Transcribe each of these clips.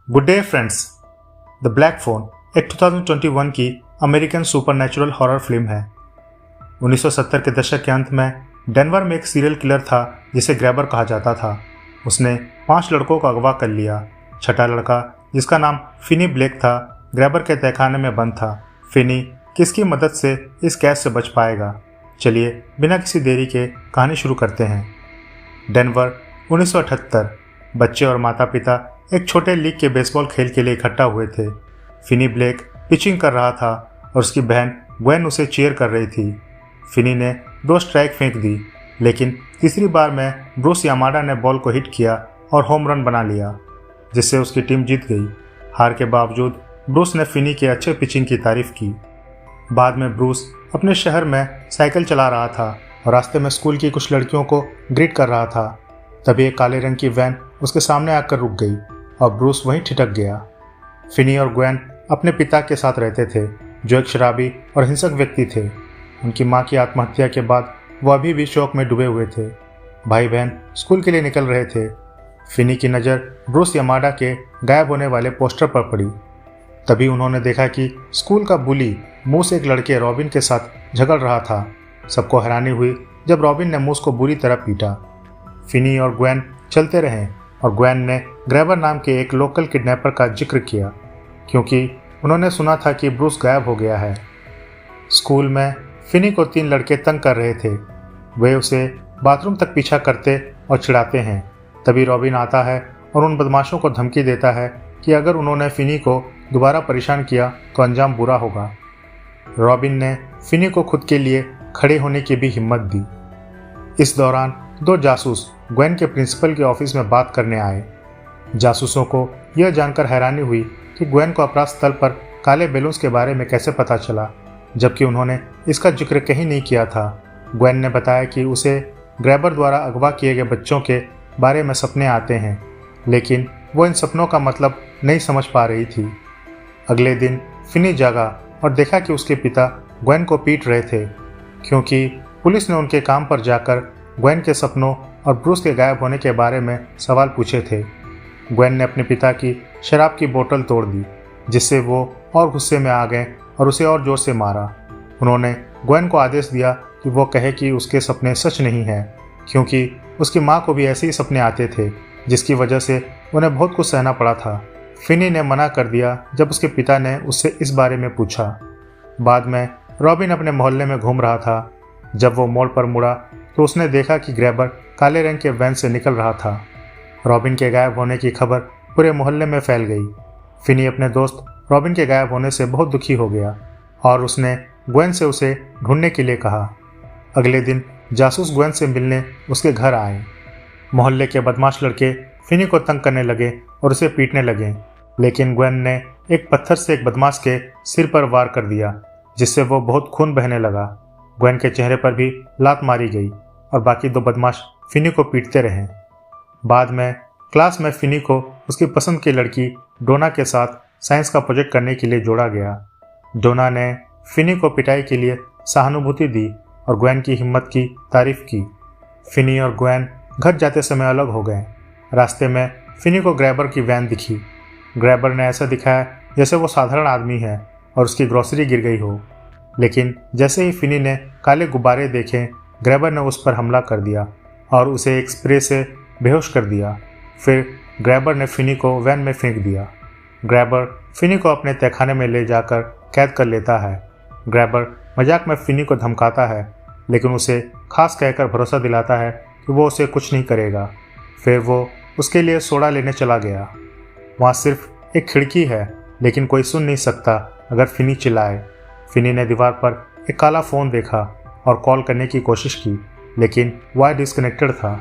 Good day friends. The black phone एक 2021 की American supernatural horror film है। 1970 के दशक के अंत में डेनवर में एक सीरियल किलर था जिसे ग्रैबर कहा जाता था। उसने 5 लड़कों को अगवा कर लिया। छठा लड़का, जिसका नाम फिनी ब्लेक था, ग्रैबर के तहखाने में बंद था। फिनी किसकी मदद से इस कैद से बच पाएगा? चलिए बिना किसी देरी के कहानी शुरू करते हैं। डेनवर 1978। बच्चे और माता पिता एक छोटे लीग के बेसबॉल खेल के लिए इकट्ठा हुए थे। फिनी ब्लेक पिचिंग कर रहा था और उसकी बहन ग्वेन उसे चीयर कर रही थी। फिनी ने 2 स्ट्राइक फेंक दी, लेकिन तीसरी बार में ब्रूस यामाडा ने बॉल को हिट किया और होम रन बना लिया, जिससे उसकी टीम जीत गई। हार के बावजूद ब्रूस ने फिनी के अच्छे पिचिंग की तारीफ की। बाद में ब्रूस अपने शहर में साइकिल चला रहा था और रास्ते में स्कूल की कुछ लड़कियों को ग्रीट कर रहा था। तभी एक काले रंग की वैन उसके सामने आकर रुक गई और ब्रूस वहीं ठिठक गया। फिनी और ग्वेन अपने पिता के साथ रहते थे, जो एक शराबी और हिंसक व्यक्ति थे। उनकी मां की आत्महत्या के बाद वह अभी भी शोक में डूबे हुए थे। भाई बहन स्कूल के लिए निकल रहे थे। फिनी की नज़र ब्रूस यामाडा के गायब होने वाले पोस्टर पर पड़ी। तभी उन्होंने देखा कि स्कूल का बुली मूस एक लड़के रॉबिन के साथ झगड़ रहा था। सबको हैरानी हुई जब रॉबिन ने मूस को बुरी तरह पीटा। फिनी और ग्वेन चलते रहे और ग्वेन ने ग्रैबर नाम के एक लोकल किडनैपर का जिक्र किया, क्योंकि उन्होंने सुना था कि ब्रूस गायब हो गया है। स्कूल में फिनी को 3 लड़के तंग कर रहे थे। वे उसे बाथरूम तक पीछा करते और चिढ़ाते हैं। तभी रॉबिन आता है और उन बदमाशों को धमकी देता है कि अगर उन्होंने फिनी को दोबारा परेशान किया तो अंजाम बुरा होगा। रॉबिन ने फिनी को खुद के लिए खड़े होने की भी हिम्मत दी। इस दौरान 2 जासूस ग्वेन के प्रिंसिपल के ऑफिस में बात करने आए। जासूसों को यह जानकर हैरानी हुई कि ग्वेन को अपराध स्थल पर काले बैलून्स के बारे में कैसे पता चला, जबकि उन्होंने इसका जिक्र कहीं नहीं किया था। ग्वेन ने बताया कि उसे ग्रैबर द्वारा अगवा किए गए बच्चों के बारे में सपने आते हैं, लेकिन वो इन सपनों का मतलब नहीं समझ पा रही थी। अगले दिन फिनी जागा और देखा कि उसके पिता ग्वेन को पीट रहे थे, क्योंकि पुलिस ने उनके काम पर जाकर ग्वेन के सपनों और ब्रूस के गायब होने के बारे में सवाल पूछे थे। ग्वेन ने अपने पिता की शराब की बोतल तोड़ दी, जिससे वो और गुस्से में आ गए और उसे और जोर से मारा। उन्होंने ग्वेन को आदेश दिया कि वो कहे कि उसके सपने सच नहीं हैं, क्योंकि उसकी माँ को भी ऐसे ही सपने आते थे, जिसकी वजह से उन्हें बहुत कुछ सहना पड़ा था। फिनी ने मना कर दिया जब उसके पिता ने उससे इस बारे में पूछा। बाद में रॉबिन अपने मोहल्ले में घूम रहा था। जब वो मोड़ पर मुड़ा तो उसने देखा कि ग्रैबर काले रंग के वैन से निकल रहा था। रॉबिन के गायब होने की खबर पूरे मोहल्ले में फैल गई। फिनी अपने दोस्त रॉबिन के गायब होने से बहुत दुखी हो गया और उसने ग्वेन से उसे ढूंढने के लिए कहा। अगले दिन जासूस ग्वेन से मिलने उसके घर आए। मोहल्ले के बदमाश लड़के फिनी को तंग करने लगे और उसे पीटने लगे, लेकिन ग्वेन ने एक पत्थर से एक बदमाश के सिर पर वार कर दिया, जिससे वो बहुत खून बहने लगा। ग्वेन के चेहरे पर भी लात मारी गई और बाकी 2 बदमाश फिनी को पीटते रहे। बाद में क्लास में फिनी को उसकी पसंद की लड़की डोना के साथ साइंस का प्रोजेक्ट करने के लिए जोड़ा गया। डोना ने फिनी को पिटाई के लिए सहानुभूति दी और ग्वेन की हिम्मत की तारीफ की। फिनी और ग्वेन घर जाते समय अलग हो गए। रास्ते में फिनी को ग्रैबर की वैन दिखी। ग्रैबर ने ऐसा दिखाया जैसे वो साधारण आदमी है और उसकी ग्रोसरी गिर गई हो, लेकिन जैसे ही फिनी ने काले गुब्बारे देखे, ग्रैबर ने उस पर हमला कर दिया और उसे एक स्प्रे से बेहोश कर दिया। फिर ग्रैबर ने फिनी को वैन में फेंक दिया। ग्रैबर फिनी को अपने तहखाने में ले जाकर कैद कर लेता है। ग्रैबर मजाक में फिनी को धमकाता है, लेकिन उसे खास कहकर भरोसा दिलाता है कि वो उसे कुछ नहीं करेगा। फिर वो उसके लिए सोडा लेने चला गया। वहाँ सिर्फ एक खिड़की है, लेकिन कोई सुन नहीं सकता अगर फिनी चिल्लाए। फिनी ने दीवार पर एक काला फ़ोन देखा और कॉल करने की कोशिश की, लेकिन वायर डिस्कनेक्टेड था।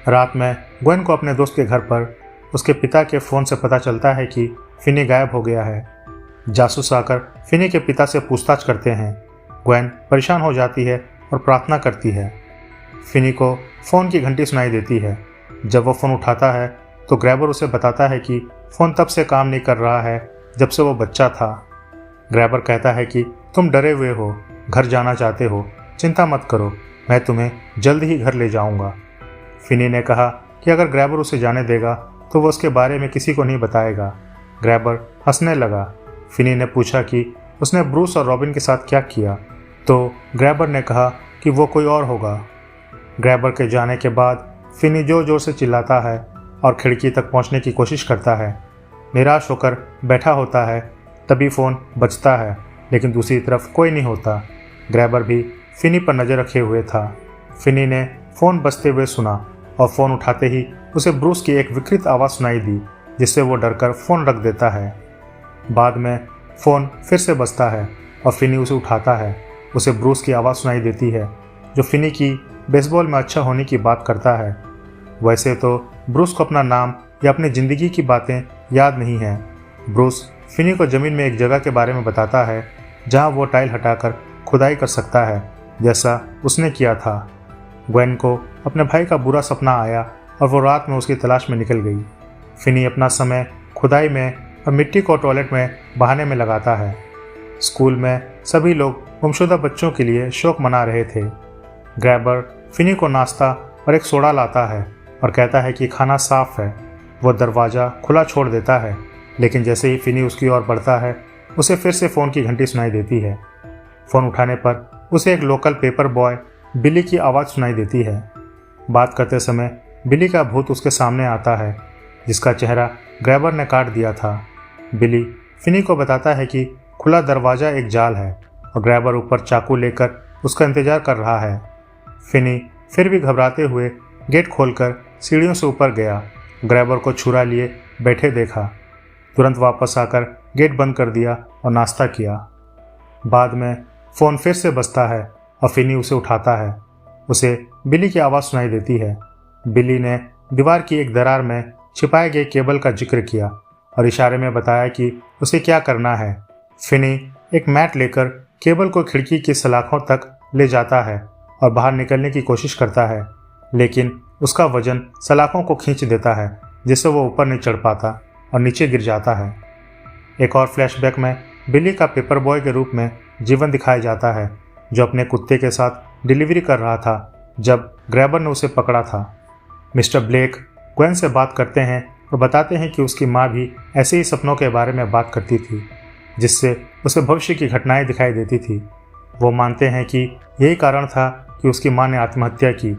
रात में ग्वेन को अपने दोस्त के घर पर उसके पिता के फ़ोन से पता चलता है कि फिनी गायब हो गया है। जासूस आकर फिनी के पिता से पूछताछ करते हैं। ग्वेन परेशान हो जाती है और प्रार्थना करती है। फिनी को फ़ोन की घंटी सुनाई देती है। जब वो फ़ोन उठाता है तो ग्रैबर उसे बताता है कि फ़ोन तब से काम नहीं कर रहा है जब से वो बच्चा था। ग्रैबर कहता है कि तुम डरे हुए हो, घर जाना चाहते हो, चिंता मत करो, मैं तुम्हें जल्द ही घर ले जाऊंगा। फिनी ने कहा कि अगर ग्रैबर उसे जाने देगा तो वो उसके बारे में किसी को नहीं बताएगा। ग्रैबर हंसने लगा। फिनी ने पूछा कि उसने ब्रूस और रॉबिन के साथ क्या किया, तो ग्रैबर ने कहा कि वो कोई और होगा। ग्रैबर के जाने के बाद फिनी जोर जोर से चिल्लाता है और खिड़की तक पहुंचने की कोशिश करता है। निराश होकर बैठा होता है, तभी फ़ोन बजता है, लेकिन दूसरी तरफ कोई नहीं होता। ग्रैबर भी फिनी पर नज़र रखे हुए था। फिनी ने फ़ोन बजते हुए सुना और फ़ोन उठाते ही उसे ब्रूस की एक विकृत आवाज़ सुनाई दी, जिससे वो डरकर फ़ोन रख देता है। बाद में फ़ोन फिर से बजता है और फिनी उसे उठाता है। उसे ब्रूस की आवाज़ सुनाई देती है, जो फिनी की बेसबॉल में अच्छा होने की बात करता है। वैसे तो ब्रूस को अपना नाम या अपनी ज़िंदगी की बातें याद नहीं है। ब्रूस फिनी को ज़मीन में एक जगह के बारे में बताता है जहां वो टाइल हटाकर खुदाई कर सकता है, जैसा उसने किया था। ग्वेन को अपने भाई का बुरा सपना आया और वो रात में उसकी तलाश में निकल गई। फिनी अपना समय खुदाई में और मिट्टी को टॉयलेट में बहाने में लगाता है। स्कूल में सभी लोग गुमशुदा बच्चों के लिए शोक मना रहे थे। ग्रैबर फिनी को नाश्ता और एक सोडा लाता है और कहता है कि खाना साफ है। वो दरवाज़ा खुला छोड़ देता है, लेकिन जैसे ही फिनी उसकी ओर बढ़ता है, उसे फिर से फ़ोन की घंटी सुनाई देती है। फ़ोन उठाने पर उसे एक लोकल पेपर बॉय बिली की आवाज़ सुनाई देती है। बात करते समय बिली का भूत उसके सामने आता है, जिसका चेहरा ग्रैबर ने काट दिया था। बिली फिनी को बताता है कि खुला दरवाज़ा एक जाल है और ग्रैबर ऊपर चाकू लेकर उसका इंतज़ार कर रहा है। फिनी फिर भी घबराते हुए गेट खोलकर सीढ़ियों से ऊपर गया। ग्रैबर को छुरा लिए बैठे देखा। तुरंत वापस आकर गेट बंद कर दिया और नाश्ता किया। बाद में फ़ोन फिर से बजता है और फिनी उसे उठाता है। उसे बिली की आवाज़ सुनाई देती है। बिली ने दीवार की एक दरार में छिपाए गए केबल का जिक्र किया और इशारे में बताया कि उसे क्या करना है। फिनी एक मैट लेकर केबल को खिड़की की सलाखों तक ले जाता है और बाहर निकलने की कोशिश करता है, लेकिन उसका वजन सलाखों को खींच देता है, जिससे वो ऊपर नहीं चढ़ पाता और नीचे गिर जाता है। एक और फ्लैशबैक में बिली का पेपर बॉय के रूप में जीवन दिखाया जाता है, जो अपने कुत्ते के साथ डिलीवरी कर रहा था जब ग्रैबर ने उसे पकड़ा था। मिस्टर ब्लेक ग्वेन से बात करते हैं और बताते हैं कि उसकी माँ भी ऐसे ही सपनों के बारे में बात करती थी, जिससे उसे भविष्य की घटनाएं दिखाई देती थी। वो मानते हैं कि यही कारण था कि उसकी माँ ने आत्महत्या की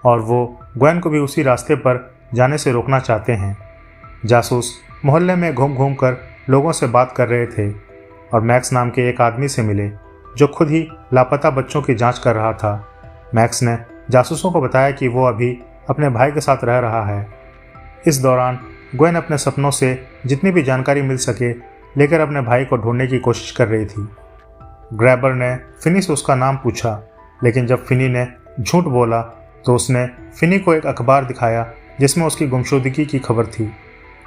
और वो ग्वेन को भी उसी रास्ते पर जाने से रोकना चाहते हैं। जासूस मोहल्ले में घूम घूम कर लोगों से बात कर रहे थे और मैक्स नाम के एक आदमी से मिले, जो खुद ही लापता बच्चों की जांच कर रहा था। मैक्स ने जासूसों को बताया कि वो अभी अपने भाई के साथ रह रहा है। इस दौरान ग्वेन अपने सपनों से जितनी भी जानकारी मिल सके लेकर अपने भाई को ढूंढने की कोशिश कर रही थी। ग्रैबर ने फिनी से उसका नाम पूछा, लेकिन जब फिनी ने झूठ बोला तो उसने फिनी को एक अखबार दिखाया जिसमें उसकी गुमशुदगी की खबर थी।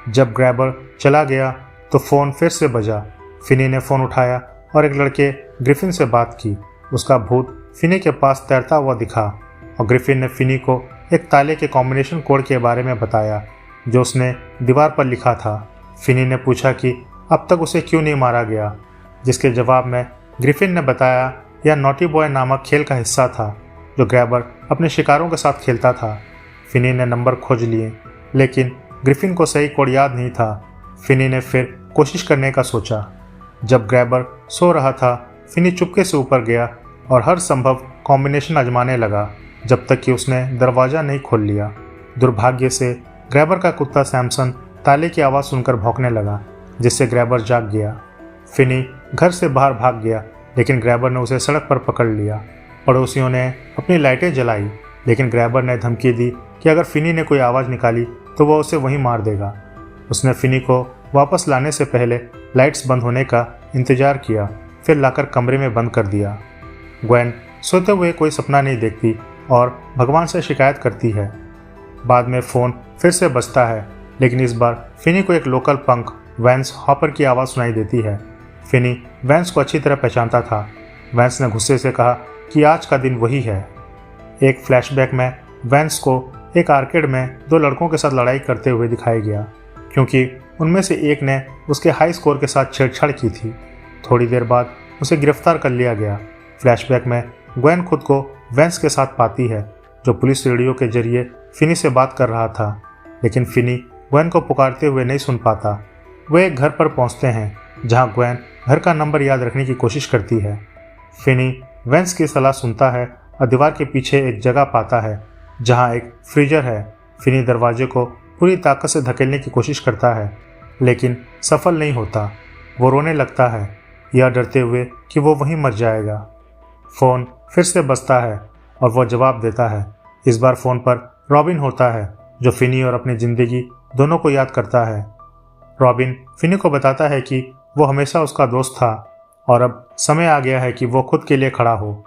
जब ग्रैबर चला गया तो फ़ोन फिर से बजा। फिनी ने फ़ोन उठाया और एक लड़के ग्रिफिन से बात की। उसका भूत फिनी के पास तैरता हुआ दिखा और ग्रिफिन ने फिनी को एक ताले के कॉम्बिनेशन कोड के बारे में बताया, जो उसने दीवार पर लिखा था। फिनी ने पूछा कि अब तक उसे क्यों नहीं मारा गया, जिसके जवाब में ग्रिफिन ने बताया यह नॉटी बॉय नामक खेल का हिस्सा था, जो ग्रैबर अपने शिकारों के साथ खेलता था। फिनी ने नंबर खोज लिए, लेकिन ग्रिफिन को सही कोड याद नहीं था। फिनी ने फिर कोशिश करने का सोचा। जब ग्रैबर सो रहा था, फिनी चुपके से ऊपर गया और हर संभव कॉम्बिनेशन आजमाने लगा, जब तक कि उसने दरवाज़ा नहीं खोल लिया। दुर्भाग्य से ग्रैबर का कुत्ता सैमसन ताले की आवाज़ सुनकर भौंकने लगा, जिससे ग्रैबर जाग गया। फिनी घर से बाहर भाग गया, लेकिन ग्रैबर ने उसे सड़क पर पकड़ लिया। पड़ोसियों ने अपनी लाइटें जलाई, लेकिन ग्रैबर ने धमकी दी कि अगर फिनी ने कोई आवाज़ निकाली तो वह उसे वहीं मार देगा। उसने फिनी को वापस लाने से पहले लाइट्स बंद होने का इंतज़ार किया, फिर लाकर कमरे में बंद कर दिया। ग्वेन सोते हुए कोई सपना नहीं देखती और भगवान से शिकायत करती है। बाद में फ़ोन फिर से बजता है, लेकिन इस बार फिनी को एक लोकल पंक वैंस हॉपर की आवाज़ सुनाई देती है। फिनी वैंस को अच्छी तरह पहचानता था। वैंस ने गुस्से से कहा कि आज का दिन वही है। एक फ्लैशबैक में वैंस को एक आर्केड में दो लड़कों के साथ लड़ाई करते हुए दिखाया गया, क्योंकि उनमें से एक ने उसके हाई स्कोर के साथ छेड़छाड़ की थी। थोड़ी देर बाद उसे गिरफ्तार कर लिया गया। फ्लैशबैक में ग्वेन खुद को वैंस के साथ पाती है, जो पुलिस रेडियो के जरिए फिनी से बात कर रहा था, लेकिन फिनी ग्वेन को पुकारते हुए नहीं सुन पाता। वे एक घर पर पहुंचते हैं जहां ग्वेन घर का नंबर याद रखने की कोशिश करती है। फिनी वेंस की सलाह सुनता है और दीवार के पीछे एक जगह पाता है जहां एक फ्रीजर है। फिनी दरवाजे को पूरी ताकत से धकेलने की कोशिश करता है लेकिन सफल नहीं होता। वो रोने लगता है, यह डरते हुए कि वो वहीं मर जाएगा। फ़ोन फिर से बजता है और वह जवाब देता है। इस बार फ़ोन पर रॉबिन होता है जो फिनी और अपनी ज़िंदगी दोनों को याद करता है। रॉबिन फिनी को बताता है कि वो हमेशा उसका दोस्त था और अब समय आ गया है कि वो खुद के लिए खड़ा हो।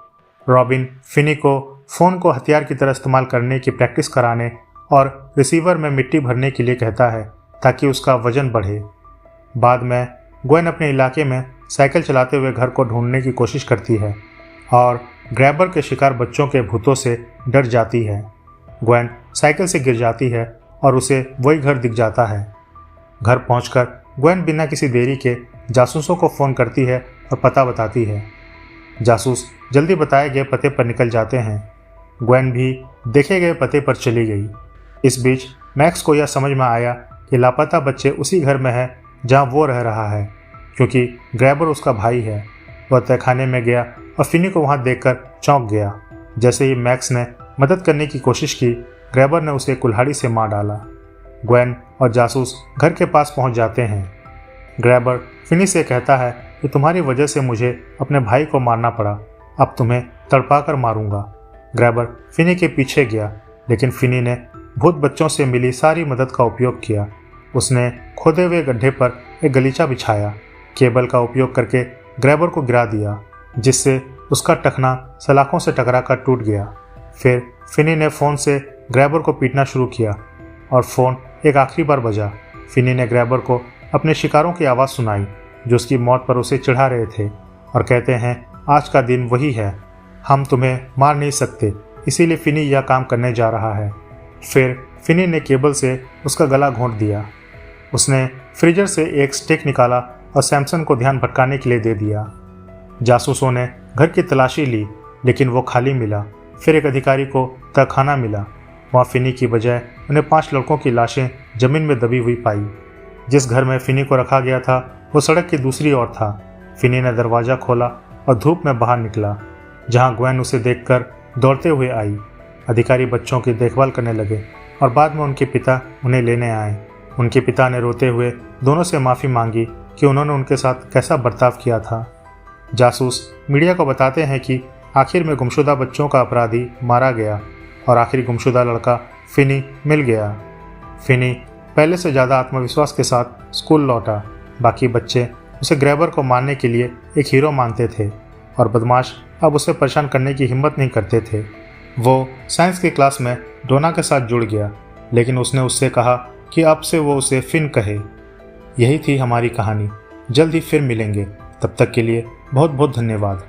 रॉबिन फिनी को फ़ोन को हथियार की तरह इस्तेमाल करने की प्रैक्टिस कराने और रिसीवर में मिट्टी भरने के लिए कहता है ताकि उसका वजन बढ़े। बाद में ग्वेन अपने इलाके में साइकिल चलाते हुए घर को ढूंढने की कोशिश करती है और ग्रैबर के शिकार बच्चों के भूतों से डर जाती है। ग्वेन साइकिल से गिर जाती है और उसे वही घर दिख जाता है। घर पहुंचकर ग्वेन बिना किसी देरी के जासूसों को फ़ोन करती है और पता बताती है। जासूस जल्दी बताए गए पते पर निकल जाते हैं। ग्वेन भी देखे गए पते पर चली गई। इस बीच मैक्स को यह समझ में आया कि लापता बच्चे उसी घर में है जहां वो रह रहा है, क्योंकि ग्रैबर उसका भाई है। वह तहखाने में गया और फिनी को वहां देखकर चौंक गया। जैसे ही मैक्स ने मदद करने की कोशिश की, ग्रैबर ने उसे कुल्हाड़ी से मार डाला। ग्वेन और जासूस घर के पास पहुंच जाते हैं। ग्रैबर फिनी से कहता है कि तुम्हारी वजह से मुझे अपने भाई को मारना पड़ा, अब तुम्हें तड़पा कर मारूंगा। ग्रैबर फिनी के पीछे गया लेकिन फिनी ने भूत बच्चों से मिली सारी मदद का उपयोग किया। उसने खोदे हुए गड्ढे पर एक गलीचा बिछाया, केबल का उपयोग करके ग्रैबर को गिरा दिया जिससे उसका टखना सलाखों से टकराकर टूट गया। फिर फिनी ने फ़ोन से ग्रैबर को पीटना शुरू किया और फ़ोन एक आखिरी बार बजा। फिनी ने ग्रैबर को अपने शिकारों की आवाज़ सुनाई जो उसकी मौत पर उसे चिढ़ा रहे थे और कहते हैं, आज का दिन वही है, हम तुम्हें मार नहीं सकते, इसीलिए फिनी यह काम करने जा रहा है। फिर फिनी ने केबल से उसका गला घोंट दिया। उसने फ्रीजर से एक स्टिक निकाला और सैमसन को ध्यान भटकाने के लिए दे दिया। जासूसों ने घर की तलाशी ली लेकिन वो खाली मिला। फिर एक अधिकारी को तहखाना मिला। वहाँ फिनी की बजाय उन्हें 5 लड़कों की लाशें जमीन में दबी हुई पाई। जिस घर में फिनी को रखा गया था वो सड़क की दूसरी ओर था। फिनी ने दरवाज़ा खोला और धूप में बाहर निकला, जहाँ ग्वेन उसे देखकर दौड़ते हुए आई। अधिकारी बच्चों की देखभाल करने लगे और बाद में उनके पिता उन्हें लेने आए। उनके पिता ने रोते हुए दोनों से माफ़ी मांगी कि उन्होंने उनके साथ कैसा बर्ताव किया था। जासूस मीडिया को बताते हैं कि आखिर में गुमशुदा बच्चों का अपराधी मारा गया और आखिरी गुमशुदा लड़का फिनी मिल गया। फिनी पहले से ज़्यादा आत्मविश्वास के साथ स्कूल लौटा। बाकी बच्चे उसे ग्रैबर को मारने के लिए एक हीरो मानते थे और बदमाश अब उसे परेशान करने की हिम्मत नहीं करते थे। वो साइंस की क्लास में डोना के साथ जुड़ गया लेकिन उसने उससे कहा कि अब से वो उसे फिन कहे। यही थी हमारी कहानी। जल्द ही फिर मिलेंगे, तब तक के लिए बहुत बहुत धन्यवाद।